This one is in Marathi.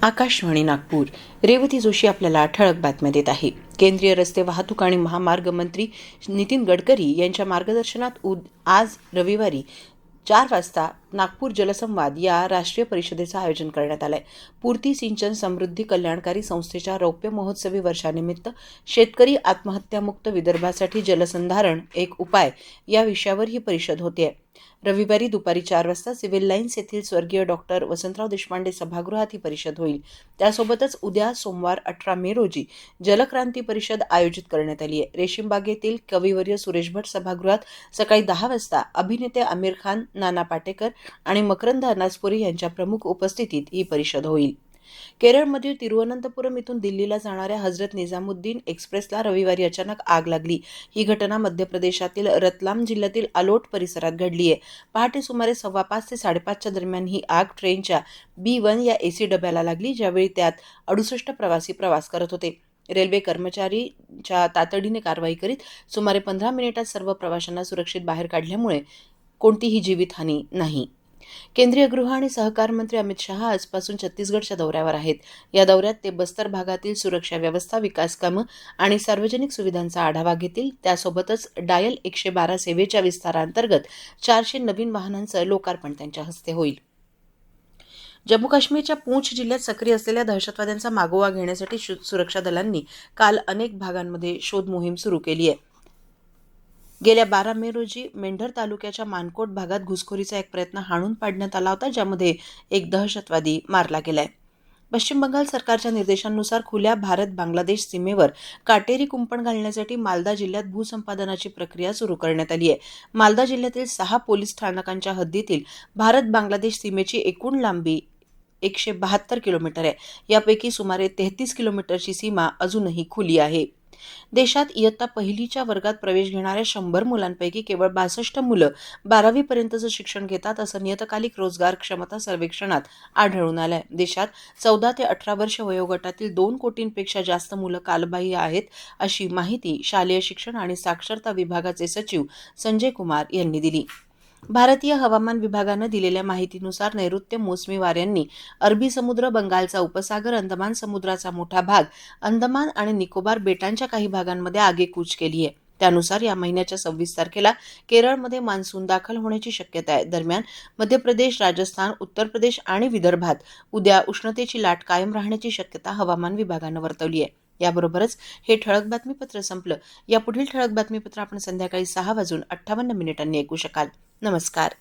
आकाशवाणी नागपूर. रेवती जोशी आपल्याला ठळक बातम्या देत आहे. केंद्रीय रस्ते वाहतूक आणि महामार्ग मंत्री नितीन गडकरी यांच्या मार्गदर्शनात आज रविवारी 4 वाजता नागपूर जलसंवाद या राष्ट्रीय परिषदेचं आयोजन करण्यात आलंय. पूर्ती सिंचन समृद्धी कल्याणकारी संस्थेच्या रौप्य महोत्सवी वर्षानिमित्त शेतकरी आत्महत्यामुक्त विदर्भासाठी जलसंधारण एक उपाय या विषयावर ही परिषद होते. रविवारी दुपारी 4 वाजता सिव्हिल लाईन्स येथील स्वर्गीय डॉक्टर वसंतराव देशपांडे सभागृहात ही परिषद होईल. त्यासोबतच उद्या सोमवार 18 मे रोजी जलक्रांती परिषद आयोजित करण्यात आली आहे. रेशीमबागेतील कविवर्य सुरेश भट सभागृहात सकाळी 10 वाजता अभिनेते आमिर खान, नाना पाटेकर आणि मकरंद अनासपुरी यांच्या प्रमुख उपस्थितीत ही परिषद होईल. केरळमधील तिरुवनंतपुरम इथून दिल्लीला जाणाऱ्या हजरत निजामुद्दीन एक्सप्रेसला रविवारी अचानक आग लागली. ही घटना मध्य प्रदेशातील रतलाम जिल्ह्यातील अलोट परिसरात घडली आहे. पहाटे सुमारे 5:15 ते 5:30च्या दरम्यान ही आग ट्रेनच्या B1 या एसी डब्याला लागली, ज्यावेळी त्यात 68 प्रवासी प्रवास करत होते. रेल्वे कर्मचारीच्या तातडीने कारवाई करीत सुमारे 15 मिनिटात सर्व प्रवाशांना सुरक्षित बाहेर काढल्यामुळे कोणतीही जीवितहानी नाही. केंद्रीय गृह आणि सहकार मंत्री अमित शहा आजपासून छत्तीसगडच्या दौऱ्यावर आहेत. या दौऱ्यात ते बस्तर भागातील सुरक्षा व्यवस्था, विकास कामं आणि सार्वजनिक सुविधांचा आढावा घेतील. त्यासोबतच डायल 112 सेवेच्या विस्तारांतर्गत 400 नवीन वाहनांचं लोकार्पण त्यांच्या हस्ते होईल. जम्मू काश्मीरच्या पूंछ जिल्ह्यात सक्रिय असलेल्या दहशतवाद्यांचा मागोवा घेण्यासाठी सुरक्षा दलांनी काल अनेक भागांमध्ये शोध मोहीम सुरू केली आहे. गेल्या 12 मे रोजी मेंढर तालुक्याच्या मानकोट भागात घुसखोरीचा एक प्रयत्न हाणून पाडण्यात आला होता, ज्यामध्ये एक दहशतवादी मारला गेलाय. पश्चिम बंगाल सरकारच्या निर्देशांनुसार खुल्या भारत-बांगलादेश सीमेवर काटेरी कुंपण घालण्यासाठी मालदा जिल्ह्यात भूसंपादनाची प्रक्रिया सुरू करण्यात आली आहे. मालदा जिल्ह्यातील 6 पोलीस स्थानकांच्या हद्दीतील भारत-बांगलादेश सीमेची एकूण लांबी 172 किलोमीटर आहे. यापैकी सुमारे 33 किलोमीटरची सीमा अजूनही खुली आहे. देशात इयत्ता पहिलीच्या वर्गात प्रवेश घेणाऱ्या 100 मुलांपैकी केवळ 62 मुलं 12वी पर्यंतचं शिक्षण घेतात, असं नियतकालिक रोजगार क्षमता सर्वेक्षणात आढळून आलंय. देशात 14 ते 18 वर्ष वयोगटातील 2 कोटींपेक्षा जास्त मुलं कालबाह्य आहेत, अशी माहिती शालेय शिक्षण आणि साक्षरता विभागाचे सचिव संजय कुमार यांनी दिली. भारतीय हवामान विभागानं दिलेल्या माहितीनुसार नैऋत्य मोसमी वाऱ्यांनी अरबी समुद्र, बंगालचा उपसागर, अंदमान समुद्राचा मोठा भाग, अंदमान आणि निकोबार बेटांच्या काही भागांमध्ये आगेकूच केली आहे. त्यानुसार या महिन्याच्या 26 तारखेला केरळमध्ये मान्सून दाखल होण्याची शक्यता आहे. दरम्यान मध्य प्रदेश, राजस्थान, उत्तर प्रदेश आणि विदर्भात उद्या उष्णतेची लाट कायम राहण्याची शक्यता हवामान विभागानं वर्तवली आहे. याबरोबरच हे ठळक बातमीपत्र संपलं. या पुढील ठळक बातमीपत्र आपण संध्याकाळी 6:58 ऐकू शकाल. नमस्कार.